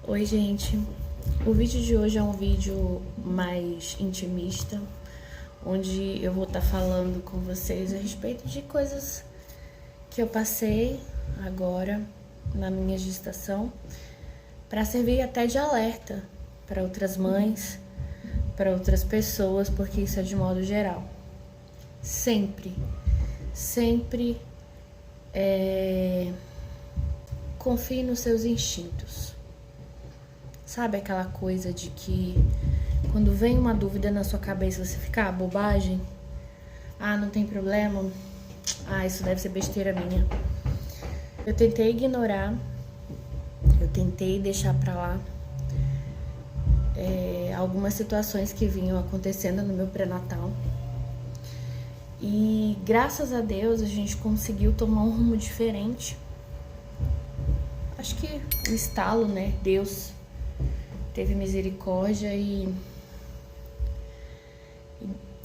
Oi, gente. O vídeo de hoje é um vídeo mais intimista, onde eu vou estar falando com vocês a respeito de coisas que eu passei agora na minha gestação, para servir até de alerta para outras mães, para outras pessoas, porque isso é de modo geral. Sempre confie nos seus instintos. Sabe aquela coisa de que quando vem uma dúvida na sua cabeça você fica, bobagem? Não tem problema? Isso deve ser besteira minha. Eu tentei ignorar, eu tentei deixar pra lá algumas situações que vinham acontecendo no meu pré-natal. E graças a Deus a gente conseguiu tomar um rumo diferente. Acho que o estalo, né? Deus teve misericórdia e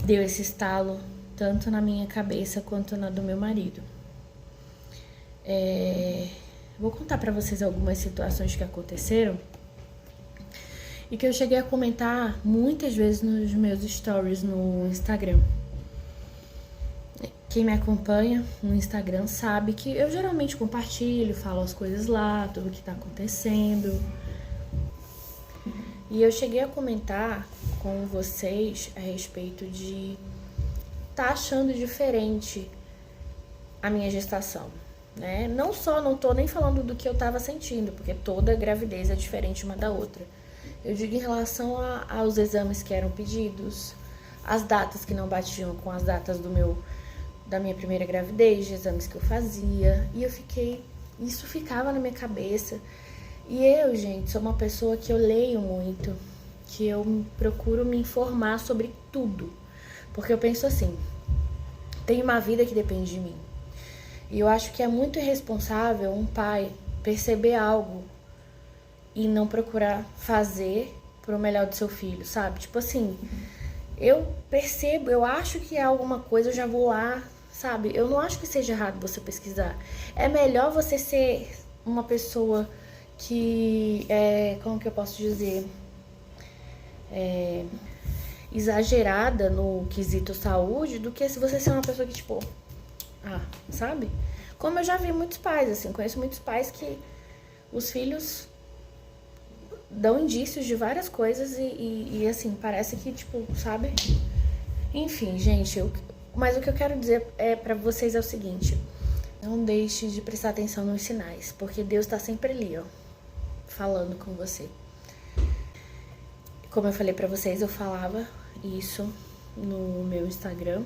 deu esse estalo tanto na minha cabeça quanto na do meu marido. Vou contar pra vocês algumas situações que aconteceram e que eu cheguei a comentar muitas vezes nos meus stories no Instagram. Quem me acompanha no Instagram sabe que eu geralmente compartilho, falo as coisas lá, tudo o que tá acontecendo. E eu cheguei a comentar com vocês a respeito de tá achando diferente a minha gestação, né? Não tô nem falando do que eu tava sentindo, porque toda gravidez é diferente uma da outra. Eu digo em relação aos exames que eram pedidos, as datas que não batiam com as datas da minha primeira gravidez, de exames que eu fazia. E isso ficava na minha cabeça. E eu, gente, sou uma pessoa que eu leio muito, que eu procuro me informar sobre tudo. Porque eu penso assim, tem uma vida que depende de mim. E eu acho que é muito irresponsável um pai perceber algo e não procurar fazer pro melhor do seu filho, sabe? Tipo assim, eu percebo, eu acho que é alguma coisa, eu já vou lá, sabe? Eu não acho que seja errado você pesquisar. É melhor você ser uma pessoa que como que eu posso dizer, exagerada no quesito saúde, do que se você ser uma pessoa que tipo, sabe? Como eu já vi muitos pais, assim, conheço muitos pais que os filhos dão indícios de várias coisas e assim, parece que tipo, sabe? Enfim, gente, mas o que eu quero dizer pra vocês é o seguinte: não deixe de prestar atenção nos sinais, porque Deus tá sempre ali, ó, falando com você. Como eu falei pra vocês, eu falava isso no meu Instagram,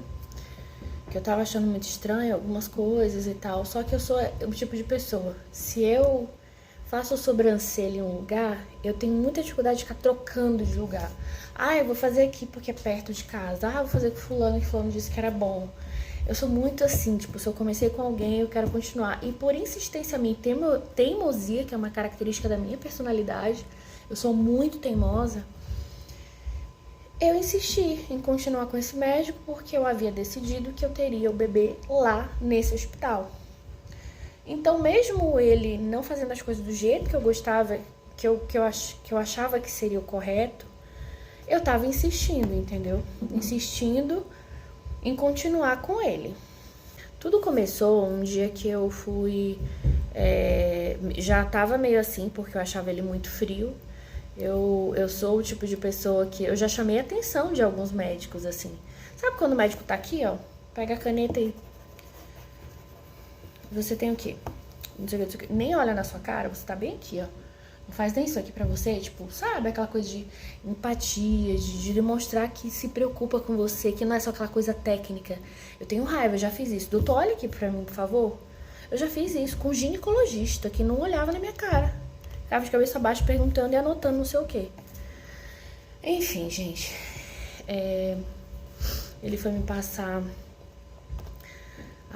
que eu tava achando muito estranho algumas coisas e tal, só que eu sou o tipo de pessoa, se eu faço sobrancelha em um lugar, eu tenho muita dificuldade de ficar trocando de lugar. Eu vou fazer aqui porque é perto de casa. Vou fazer com fulano, que fulano disse que era bom. Eu sou muito assim, tipo, se eu comecei com alguém, eu quero continuar. E por insistência minha, teimosia, que é uma característica da minha personalidade, eu sou muito teimosa, eu insisti em continuar com esse médico porque eu havia decidido que eu teria o bebê lá nesse hospital. Então, mesmo ele não fazendo as coisas do jeito que eu gostava, que eu achava que seria o correto, eu tava insistindo, entendeu? Insistindo em continuar com ele. Tudo começou um dia que eu fui... já tava meio assim, porque eu achava ele muito frio. Eu sou o tipo de pessoa que... Eu já chamei a atenção de alguns médicos, assim. Sabe quando o médico tá aqui, ó? Pega a caneta e... Você tem o quê? Não sei o que. Nem olha na sua cara, você tá bem aqui, ó. Não faz nem isso aqui pra você, tipo, sabe? Aquela coisa de empatia, de demonstrar que se preocupa com você, que não é só aquela coisa técnica. Eu tenho raiva, eu já fiz isso. Doutor, olha aqui pra mim, por favor. Eu já fiz isso com um ginecologista que não olhava na minha cara. Ficava de cabeça baixa perguntando e anotando não sei o quê. Enfim, gente. Ele foi me passar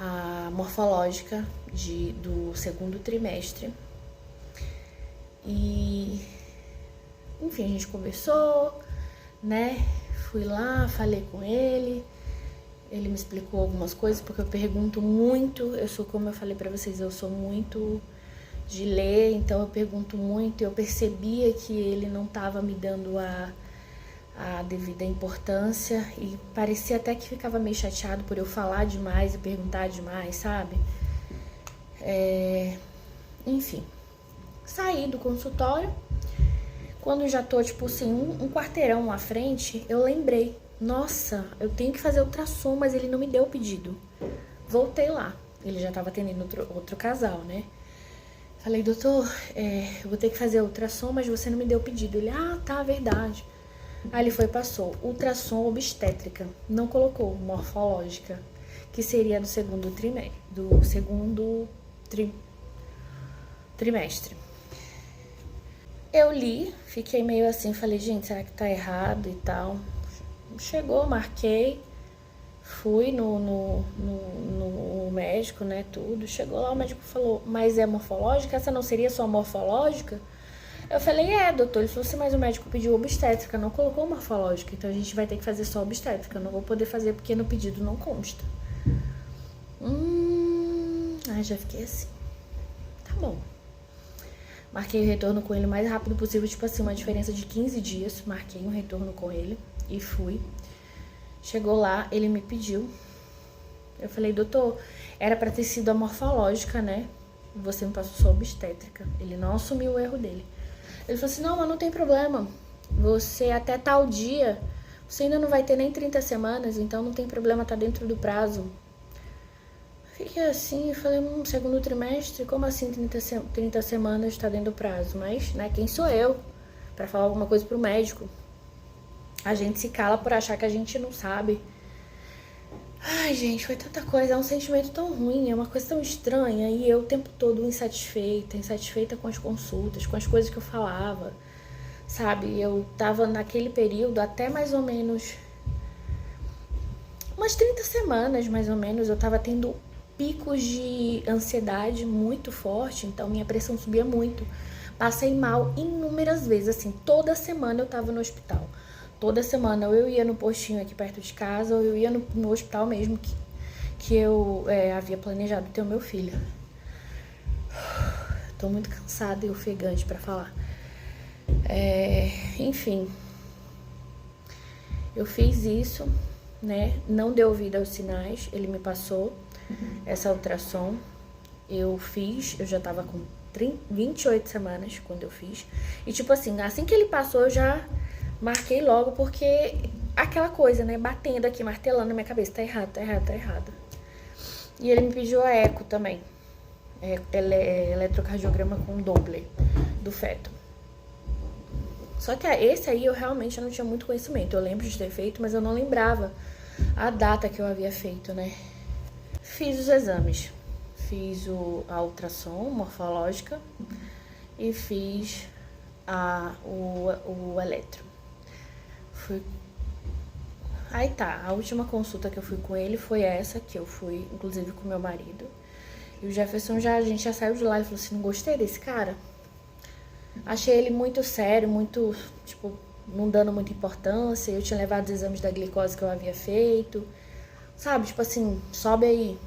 a morfológica do segundo trimestre. E, enfim, a gente conversou, né? Fui lá, falei com ele. Ele me explicou algumas coisas, porque eu pergunto muito. Como eu falei pra vocês, eu sou muito de ler, então eu pergunto muito. Eu percebia que ele não estava me dando a devida importância e parecia até que ficava meio chateado por eu falar demais e perguntar demais, sabe? Enfim, saí do consultório. Quando já tô, tipo assim, um quarteirão à frente, eu lembrei, nossa, eu tenho que fazer ultrassom, mas ele não me deu o pedido. Voltei lá, ele já tava atendendo outro casal, né? Falei, doutor, eu vou ter que fazer ultrassom, mas você não me deu o pedido. Ele, tá, verdade. Aí ele foi e passou, ultrassom obstétrica, não colocou morfológica, que seria do segundo trimestre. Eu li, fiquei meio assim, falei, gente, será que tá errado e tal? Chegou, marquei, fui no médico, né, tudo. Chegou lá, o médico falou, mas é morfológica? Essa não seria só morfológica? Eu falei, doutor. Ele falou assim, mas o médico pediu obstétrica, não colocou morfológica, então a gente vai ter que fazer só obstétrica. Eu não vou poder fazer porque no pedido não consta. Aí já fiquei assim, tá bom. Marquei o retorno com ele o mais rápido possível, tipo assim, uma diferença de 15 dias. Marquei um retorno com ele e fui. Chegou lá, ele me pediu. Eu falei, doutor, era pra ter sido a morfológica, né? Você me passou só obstétrica. Ele não assumiu o erro dele. Ele falou assim, não, mas não tem problema. Você até tal dia, você ainda não vai ter nem 30 semanas, então não tem problema, tá dentro do prazo. Fiquei assim, falei, segundo trimestre, como assim 30 semanas tá dentro do prazo? Mas, né, quem sou eu pra falar alguma coisa pro médico? A gente se cala por achar que a gente não sabe. Ai, gente, foi tanta coisa, é um sentimento tão ruim, é uma coisa tão estranha. E eu o tempo todo insatisfeita com as consultas, com as coisas que eu falava, sabe? Eu tava naquele período até mais ou menos umas 30 semanas, mais ou menos, eu tava tendo picos de ansiedade muito forte, então minha pressão subia muito. Passei mal inúmeras vezes, assim, toda semana eu tava no hospital. Toda semana ou eu ia no postinho aqui perto de casa, ou eu ia no hospital mesmo que eu havia planejado ter o meu filho. Tô muito cansada e ofegante pra falar. Enfim, eu fiz isso, né? Não deu ouvido aos sinais, ele me passou essa ultrassom. Eu já tava com 28 semanas quando eu fiz. E tipo assim que ele passou, eu já marquei logo, porque aquela coisa, né, batendo aqui, martelando na minha cabeça, tá errado, tá errado, tá errado. E ele me pediu a eco também, eletrocardiograma com Doppler do feto. Só que esse aí eu realmente não tinha muito conhecimento. Eu lembro de ter feito, mas eu não lembrava a data que eu havia feito, né. Fiz os exames, fiz a ultrassom morfológica e fiz o eletro. Aí tá, a última consulta que eu fui com ele foi essa, que eu fui, inclusive, com meu marido. E o Jefferson, a gente já saiu de lá e falou assim, não gostei desse cara. Achei ele muito sério, muito, tipo, não dando muita importância. Eu tinha levado os exames da glicose que eu havia feito. Sabe, tipo assim, sobe aí,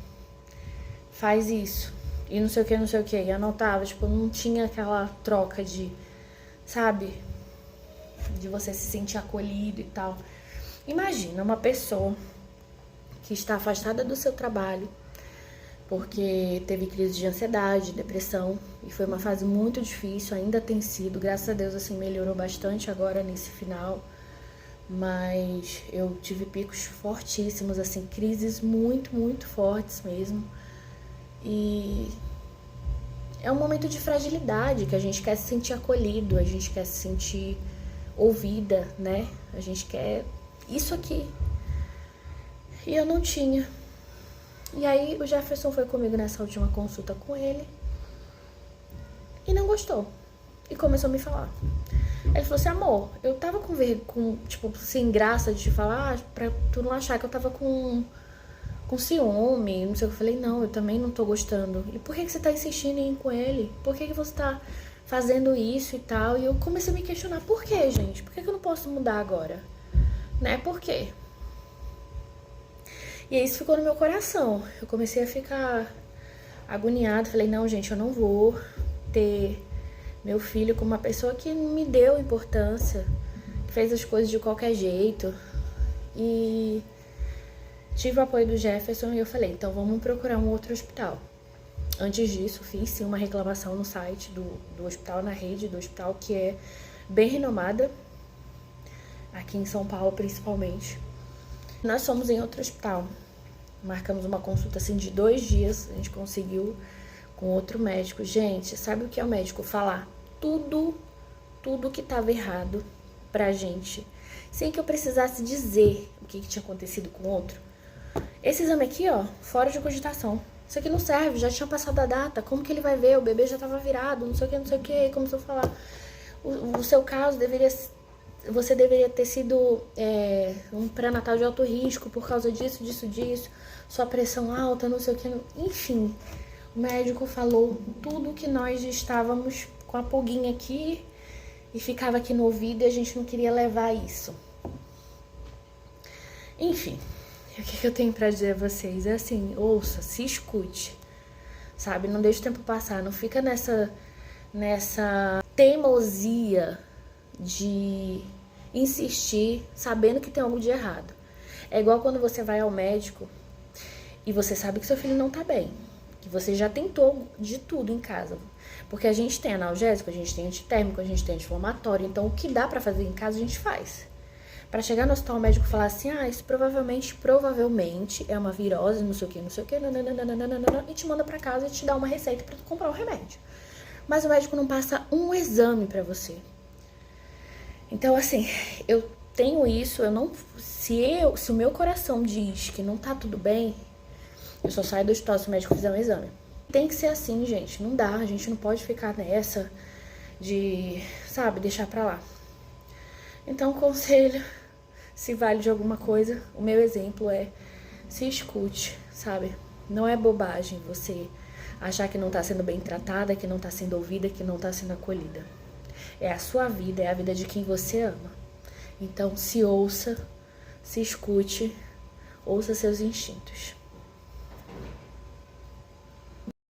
faz isso. E não sei o que, não sei o que. E anotava, tipo, não tinha aquela troca de, sabe, de você se sentir acolhido e tal. Imagina uma pessoa que está afastada do seu trabalho porque teve crise de ansiedade, depressão, e foi uma fase muito difícil, ainda tem sido, graças a Deus, assim, melhorou bastante agora nesse final, mas eu tive picos fortíssimos, assim, crises muito, muito fortes mesmo, e é um momento de fragilidade, que a gente quer se sentir acolhido, a gente quer se sentir ouvida, né? A gente quer isso aqui. E eu não tinha. E aí o Jefferson foi comigo nessa última consulta com ele e não gostou. E começou a me falar. Ele falou assim, amor, eu tava tipo, sem graça de te falar, pra tu não achar que eu tava com ciúme, não sei o que. Eu falei, não, eu também não tô gostando. E por que você tá insistindo em ir com ele? Por que você tá fazendo isso e tal? E eu comecei a me questionar, por que, gente? Por que eu não posso mudar agora? Né? Por quê? E isso ficou no meu coração. Eu comecei a ficar agoniada. Falei, não, gente, eu não vou. ter meu filho com uma pessoa que não me deu importância, que fez as coisas de qualquer jeito. E tive o apoio do Jefferson e eu falei, então vamos procurar um outro hospital. Antes disso, fiz sim uma reclamação no site do hospital, na rede do hospital, que é bem renomada, aqui em São Paulo principalmente. Nós fomos em outro hospital, marcamos uma consulta assim de 2 dias, a gente conseguiu com outro médico. Gente, sabe o que é o médico falar? Tudo que estava errado pra gente, sem que eu precisasse dizer o que tinha acontecido com o outro. Esse exame aqui, ó, fora de cogitação. Isso aqui não serve, já tinha passado a data. Como que ele vai ver? O bebê já tava virado, não sei o que. Começou a falar. O seu caso você deveria ter sido um pré-natal de alto risco por causa disso. Sua pressão alta, não sei o que. Enfim, o médico falou tudo que nós estávamos com a pulguinha aqui e ficava aqui no ouvido e a gente não queria levar isso. Enfim, o que eu tenho pra dizer a vocês? É assim, ouça, se escute, sabe? Não deixe o tempo passar, não fica nessa teimosia de insistir sabendo que tem algo de errado. É igual quando você vai ao médico e você sabe que seu filho não tá bem, que você já tentou de tudo em casa. Porque a gente tem analgésico, a gente tem antitérmico, a gente tem anti-inflamatório, então o que dá pra fazer em casa a gente faz. Pra chegar no hospital, o médico falar assim, isso provavelmente é uma virose, não sei o que, nananana, e te manda pra casa e te dá uma receita pra tu comprar o remédio. Mas o médico não passa um exame pra você. Então, assim, eu tenho isso, se o meu coração diz que não tá tudo bem, eu só saio do hospital se o médico fizer um exame. Tem que ser assim, gente, não dá, a gente não pode ficar nessa de, sabe, deixar pra lá. Então, conselho, se vale de alguma coisa, o meu exemplo é se escute, sabe? Não é bobagem você achar que não tá sendo bem tratada, que não tá sendo ouvida, que não tá sendo acolhida. É a sua vida, é a vida de quem você ama. Então, se ouça, se escute, ouça seus instintos.